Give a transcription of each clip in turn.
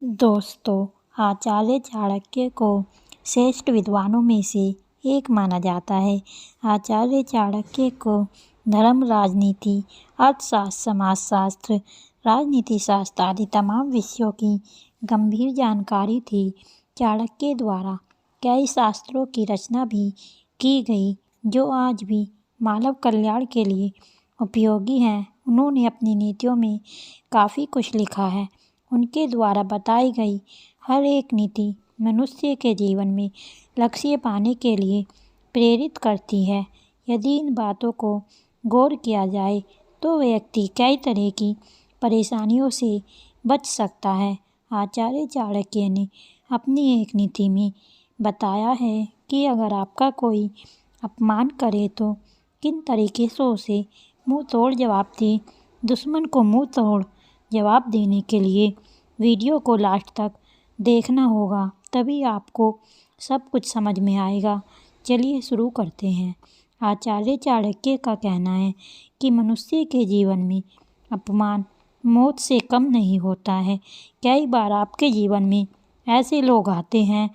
दोस्तों, आचार्य चाणक्य को श्रेष्ठ विद्वानों में से एक माना जाता है। आचार्य चाणक्य को धर्म, राजनीति, अर्थशास्त्र, समाजशास्त्र, राजनीति शास्त्र आदि तमाम विषयों की गंभीर जानकारी थी। चाणक्य द्वारा कई शास्त्रों की रचना भी की गई जो आज भी मानव कल्याण के लिए उपयोगी हैं। उन्होंने अपनी नीतियों में काफ़ी कुछ लिखा है। उनके द्वारा बताई गई हर एक नीति मनुष्य के जीवन में लक्ष्य पाने के लिए प्रेरित करती है। यदि इन बातों को गौर किया जाए तो व्यक्ति कई तरह की परेशानियों से बच सकता है। आचार्य चाणक्य ने अपनी एक नीति में बताया है कि अगर आपका कोई अपमान करे तो किन तरीके से उसे मुंह तोड़ जवाब दें। दुश्मन को मुंह तोड़ जवाब देने के लिए वीडियो को लास्ट तक देखना होगा, तभी आपको सब कुछ समझ में आएगा। चलिए शुरू करते हैं। आचार्य चाणक्य का कहना है कि मनुष्य के जीवन में अपमान मौत से कम नहीं होता है। कई बार आपके जीवन में ऐसे लोग आते हैं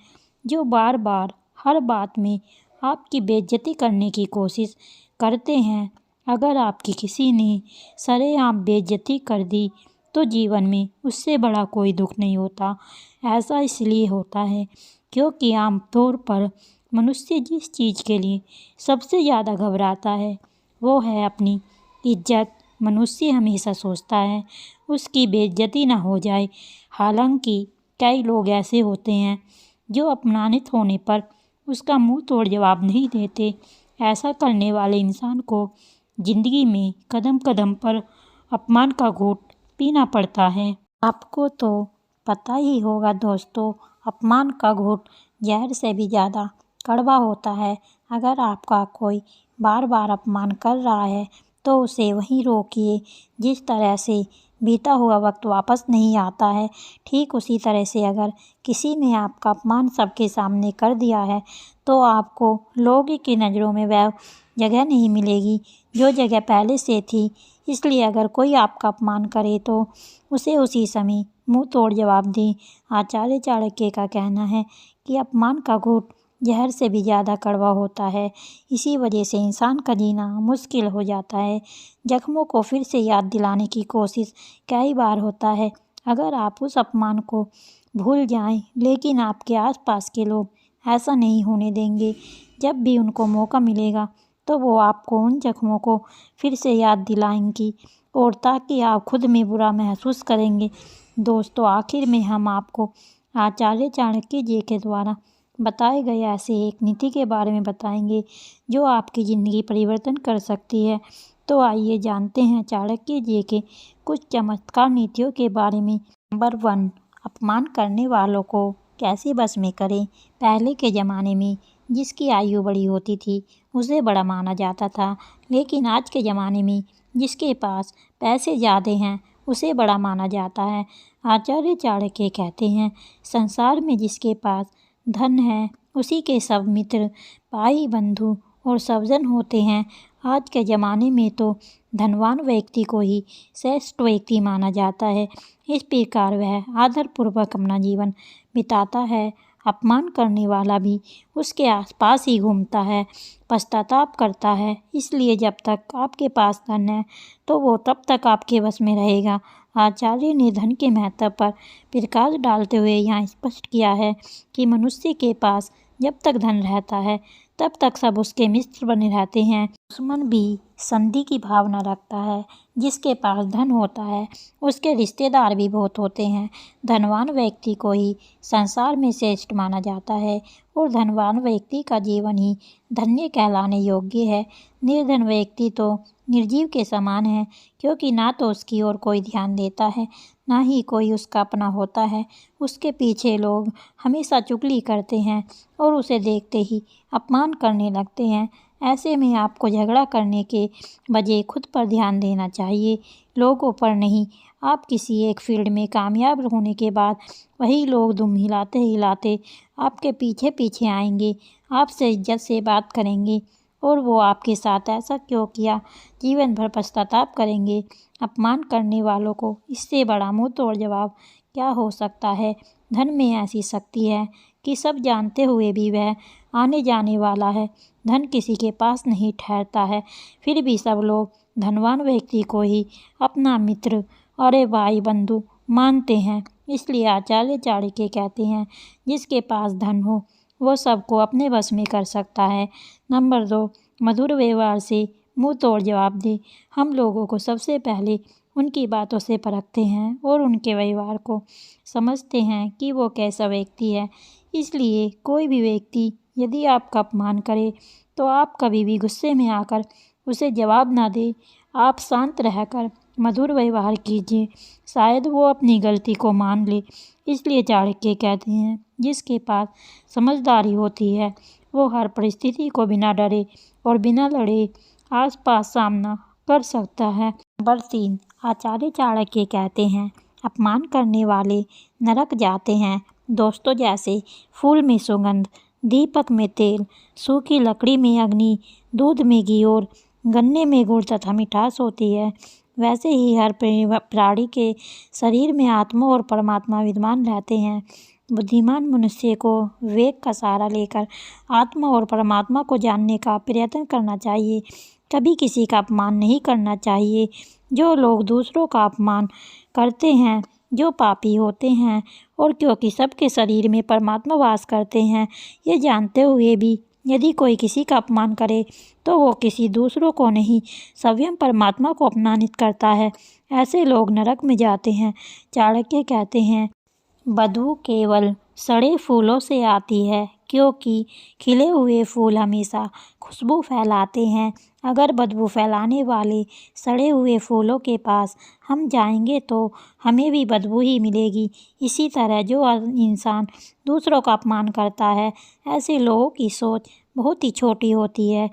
जो बार बार हर बात में आपकी बेइज्जती करने की कोशिश करते हैं। अगर आपकी किसी ने सरेआम बेइज्जती कर दी तो जीवन में उससे बड़ा कोई दुख नहीं होता। ऐसा इसलिए होता है क्योंकि आमतौर पर मनुष्य जिस चीज़ के लिए सबसे ज़्यादा घबराता है वो है अपनी इज्जत। मनुष्य हमेशा सोचता है उसकी बेइज्जती ना हो जाए। हालांकि कई लोग ऐसे होते हैं जो अपमानित होने पर उसका मुंह तोड़ जवाब नहीं देते। ऐसा करने वाले इंसान को जिंदगी में कदम कदम पर अपमान का घूंट पीना पड़ता है। आपको तो पता ही होगा दोस्तों, अपमान का घूंट जहर से भी ज़्यादा कड़वा होता है। अगर आपका कोई बार बार अपमान कर रहा है तो उसे वहीं रोकिए। जिस तरह से बीता हुआ वक्त वापस नहीं आता है, ठीक उसी तरह से अगर किसी ने आपका अपमान सबके सामने कर दिया है तो आपको लोगों की नज़रों में वह जगह नहीं मिलेगी जो जगह पहले से थी। इसलिए अगर कोई आपका अपमान करे तो उसे उसी समय मुंह तोड़ जवाब दें। आचार्य चाणक्य का कहना है कि अपमान का घूंट जहर से भी ज़्यादा कड़वा होता है। इसी वजह से इंसान का जीना मुश्किल हो जाता है। जख्मों को फिर से याद दिलाने की कोशिश कई बार होता है। अगर आप उस अपमान को भूल जाएं, लेकिन आपके आसपास के लोग ऐसा नहीं होने देंगे। जब भी उनको मौका मिलेगा तो वो आपको उन जख्मों को फिर से याद दिलाएंगी और ताकि आप खुद में बुरा महसूस करेंगे। दोस्तों, आखिर में हम आपको आचार्य चाणक्य जी के द्वारा बताए गए ऐसे एक नीति के बारे में बताएंगे जो आपकी ज़िंदगी परिवर्तन कर सकती है। तो आइए जानते हैं चाणक्य जी के कुछ चमत्कार नीतियों के बारे में। नंबर 1, अपमान करने वालों को कैसे बस में करें। पहले के ज़माने में जिसकी आयु बड़ी होती थी उसे बड़ा माना जाता था, लेकिन आज के ज़माने में जिसके पास पैसे ज़्यादा हैं उसे बड़ा माना जाता है। आचार्य चाणक्य कहते हैं, संसार में जिसके पास धन है उसी के सब मित्र, भाई, बंधु और सज्जन होते हैं। आज के ज़माने में तो धनवान व्यक्ति को ही श्रेष्ठ व्यक्ति माना जाता है। इस प्रकार वह आदरपूर्वक अपना जीवन बिताता है। अपमान करने वाला भी उसके आसपास ही घूमता है, पश्चाताप करता है। इसलिए जब तक आपके पास धन है तो वो तब तक आपके वश में रहेगा। आचार्य ने धन के महत्व पर प्रकाश डालते हुए यहाँ स्पष्ट किया है कि मनुष्य के पास जब तक धन रहता है तब तक सब उसके मित्र बने रहते हैं। दुश्मन भी संधि की भावना रखता है। जिसके पास धन होता है उसके रिश्तेदार भी बहुत होते हैं। धनवान व्यक्ति को ही संसार में श्रेष्ठ माना जाता है और धनवान व्यक्ति का जीवन ही धन्य कहलाने योग्य है। निर्धन व्यक्ति तो निर्जीव के समान है, क्योंकि ना तो उसकी ओर कोई ध्यान देता है ना ही कोई उसका अपना होता है। उसके पीछे लोग हमेशा चुगली करते हैं और उसे देखते ही अपमान करने लगते हैं। ऐसे में आपको झगड़ा करने के बजाय खुद पर ध्यान देना चाहिए, लोगों पर नहीं। आप किसी एक फील्ड में कामयाब होने के बाद वही लोग दुम हिलाते हिलाते आपके पीछे पीछे आएंगे, आपसे इज्जत से बात करेंगे और वो आपके साथ ऐसा क्यों किया जीवन भर पश्चाताप करेंगे। अपमान करने वालों को इससे बड़ा मुंह तोड़ जवाब क्या हो सकता है? धन में ऐसी शक्ति है कि सब जानते हुए भी वह आने जाने वाला है। धन किसी के पास नहीं ठहरता है, फिर भी सब लोग धनवान व्यक्ति को ही अपना मित्र और भाई बंधु मानते हैं। इसलिए आचार्य चाणक्य कहते हैं, जिसके पास धन हो वो सबको अपने वश में कर सकता है। नंबर 2, मधुर व्यवहार से मुंह तोड़ जवाब दे। हम लोगों को सबसे पहले उनकी बातों से परखते हैं और उनके व्यवहार को समझते हैं कि वो कैसा व्यक्ति है। इसलिए कोई भी व्यक्ति यदि आपका अपमान करे तो आप कभी भी गुस्से में आकर उसे जवाब ना दें। आप शांत रहकर मधुर व्यवहार कीजिए, शायद वो अपनी गलती को मान ले। इसलिए चाणक्य कहते हैं, जिसके पास समझदारी होती है वो हर परिस्थिति को बिना डरे और बिना लड़े आसपास सामना कर सकता है। नंबर 3, आचार्य चाणक्य कहते हैं, अपमान करने वाले नरक जाते हैं। दोस्तों, जैसे फूल में सुगंध, दीपक में तेल, सूखी लकड़ी में अग्नि, दूध में घी और गन्ने में गुड़ तथा मिठास होती है, वैसे ही हर प्राणी के शरीर में आत्मा और परमात्मा विद्यमान रहते हैं। बुद्धिमान मनुष्य को विवेक का सहारा लेकर आत्मा और परमात्मा को जानने का प्रयत्न करना चाहिए। कभी किसी का अपमान नहीं करना चाहिए। जो लोग दूसरों का अपमान करते हैं जो पापी होते हैं, और क्योंकि सबके शरीर में परमात्मा वास करते हैं, ये जानते हुए भी यदि कोई किसी का अपमान करे तो वो किसी दूसरों को नहीं, स्वयं परमात्मा को अपमानित करता है। ऐसे लोग नरक में जाते हैं। चाणक्य कहते हैं, बदबू केवल सड़े फूलों से आती है, क्योंकि खिले हुए फूल हमेशा खुशबू फैलाते हैं। अगर बदबू फैलाने वाले सड़े हुए फूलों के पास हम जाएंगे तो हमें भी बदबू ही मिलेगी। इसी तरह जो इंसान दूसरों का अपमान करता है, ऐसे लोगों की सोच बहुत ही छोटी होती है।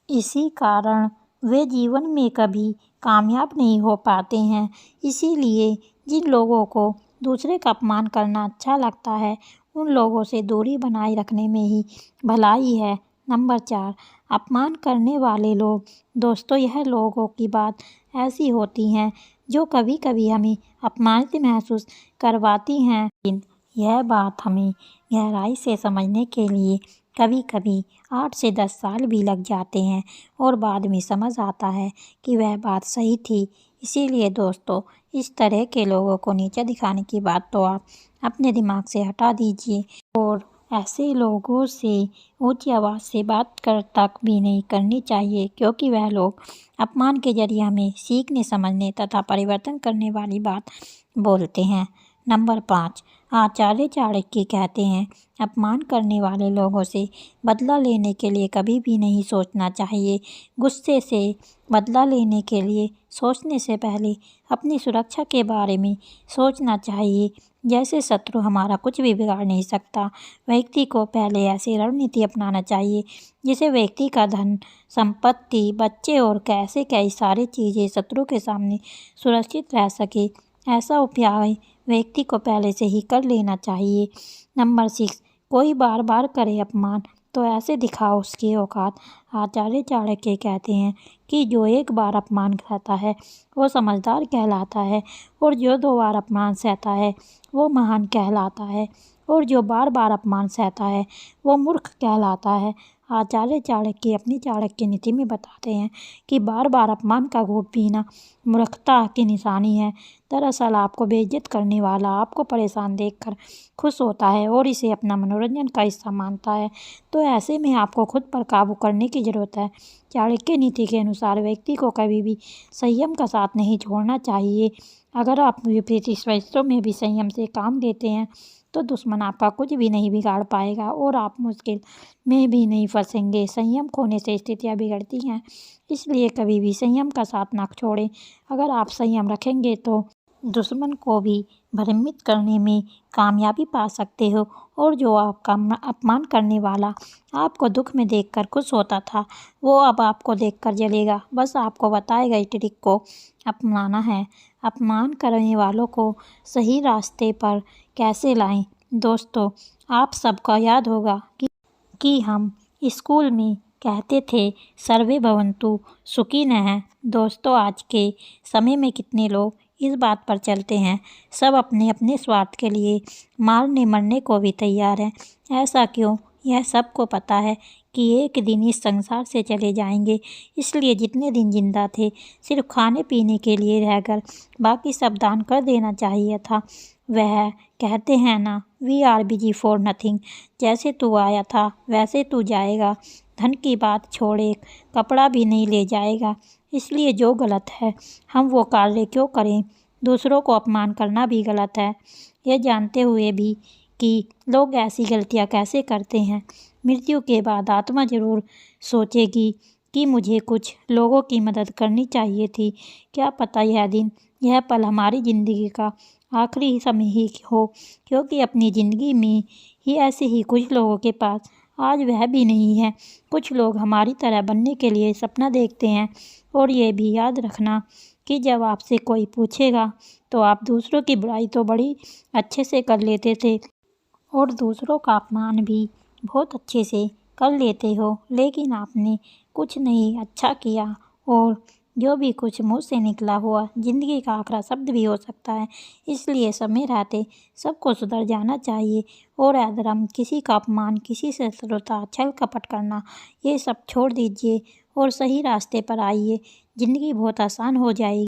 इसी कारण वे जीवन में कभी कामयाब नहीं हो पाते हैं। इसीलिए जिन लोगों को दूसरे का अपमान करना अच्छा लगता है, उन लोगों से दूरी बनाए रखने में ही भलाई है। नंबर 4, अपमान करने वाले लोग। दोस्तों, यह लोगों की बात ऐसी होती हैं जो कभी कभी हमें अपमानित महसूस करवाती हैं, लेकिन यह बात हमें गहराई से समझने के लिए कभी कभी 8 से 10 साल भी लग जाते हैं और बाद में समझ आता है कि वह बात सही थी। इसीलिए दोस्तों, इस तरह के लोगों को नीचा दिखाने की बात तो आप अपने दिमाग से हटा दीजिए और ऐसे लोगों से ऊंची आवाज़ से बात कर तक भी नहीं करनी चाहिए, क्योंकि वह लोग अपमान के जरिए हमें सीखने, समझने तथा परिवर्तन करने वाली बात बोलते हैं। नंबर 5, आचार्य चाणक्य कहते हैं, अपमान करने वाले लोगों से बदला लेने के लिए कभी भी नहीं सोचना चाहिए। गुस्से से बदला लेने के लिए सोचने से पहले अपनी सुरक्षा के बारे में सोचना चाहिए। जैसे शत्रु हमारा कुछ भी बिगाड़ नहीं सकता, व्यक्ति को पहले ऐसी रणनीति अपनाना चाहिए जिसे व्यक्ति का धन, संपत्ति, बच्चे और कैसे कई सारी चीज़ें शत्रु के सामने सुरक्षित रह सके। ऐसा उपाय व्यक्ति को पहले से ही कर लेना चाहिए। नंबर 6, कोई बार बार करे अपमान तो ऐसे दिखाओ उसकी औकात। आचार्य चाणक्य कहते हैं कि जो एक बार अपमान करता है वो समझदार कहलाता है, और जो 2 बार अपमान सहता है वो महान कहलाता है, और जो बार बार अपमान सहता है वो मूर्ख कहलाता है। आचार्य चाणक्य अपनी चाणक्य नीति में बताते हैं कि बार बार अपमान का घूंट पीना मूर्खता की निशानी है। दरअसल आपको बेइज्जत करने वाला आपको परेशान देखकर खुश होता है और इसे अपना मनोरंजन का हिस्सा मानता है, तो ऐसे में आपको खुद पर काबू करने की ज़रूरत है। चाणक्य नीति के अनुसार व्यक्ति को कभी भी संयम का साथ नहीं छोड़ना चाहिए। अगर आप विपरीत परिस्थितियों में भी संयम से काम लेते हैं तो दुश्मन आपका कुछ भी नहीं बिगाड़ पाएगा और आप मुश्किल में भी नहीं फंसेंगे। संयम खोने से स्थितियाँ बिगड़ती हैं, इसलिए कभी भी संयम का साथ ना छोड़ें। अगर आप संयम रखेंगे तो दुश्मन को भी भ्रमित करने में कामयाबी पा सकते हो, और जो आपका अपमान करने वाला आपको दुख में देखकर खुश होता था वो अब आपको देखकर जलेगा। बस आपको बताए गए ट्रिक को अपनाना है। अपमान करने वालों को सही रास्ते पर कैसे लाएं। दोस्तों, आप सबको याद होगा कि हम स्कूल में कहते थे सर्वे भवन्तु सुखिनः। दोस्तों, आज के समय में कितने लोग इस बात पर चलते हैं। सब अपने अपने स्वार्थ के लिए मारने मरने को भी तैयार हैं। ऐसा क्यों? यह सबको पता है कि एक दिन इस संसार से चले जाएंगे, इसलिए जितने दिन जिंदा थे सिर्फ खाने पीने के लिए रहकर बाकी सब दान कर देना चाहिए था। वह कहते हैं ना, we are busy for nothing. जैसे तू आया था वैसे तू जाएगा। धन की बात छोड़, एक कपड़ा भी नहीं ले जाएगा। इसलिए जो गलत है हम वो कार्य क्यों करें? दूसरों को अपमान करना भी गलत है, ये जानते हुए भी कि लोग ऐसी गलतियां कैसे करते हैं। मृत्यु के बाद आत्मा जरूर सोचेगी कि मुझे कुछ लोगों की मदद करनी चाहिए थी। क्या पता यह दिन, यह पल हमारी ज़िंदगी का आखिरी समय ही हो, क्योंकि अपनी ज़िंदगी में ही ऐसे ही कुछ लोगों के पास आज वह भी नहीं है। कुछ लोग हमारी तरह बनने के लिए सपना देखते हैं। और ये भी याद रखना कि जब आपसे कोई पूछेगा तो आप दूसरों की बुराई तो बड़ी अच्छे से कर लेते थे और दूसरों का अपमान भी बहुत अच्छे से कर लेते हो, लेकिन आपने कुछ नहीं अच्छा किया। और जो भी कुछ मुँह से निकला हुआ ज़िंदगी का आखिरी शब्द भी हो सकता है। इसलिए समय रहते सबको सुधर जाना चाहिए और अधर्म, किसी का अपमान, किसी से शत्रुता, छल कपट करना, ये सब छोड़ दीजिए और सही रास्ते पर आइए। ज़िंदगी बहुत आसान हो जाएगी।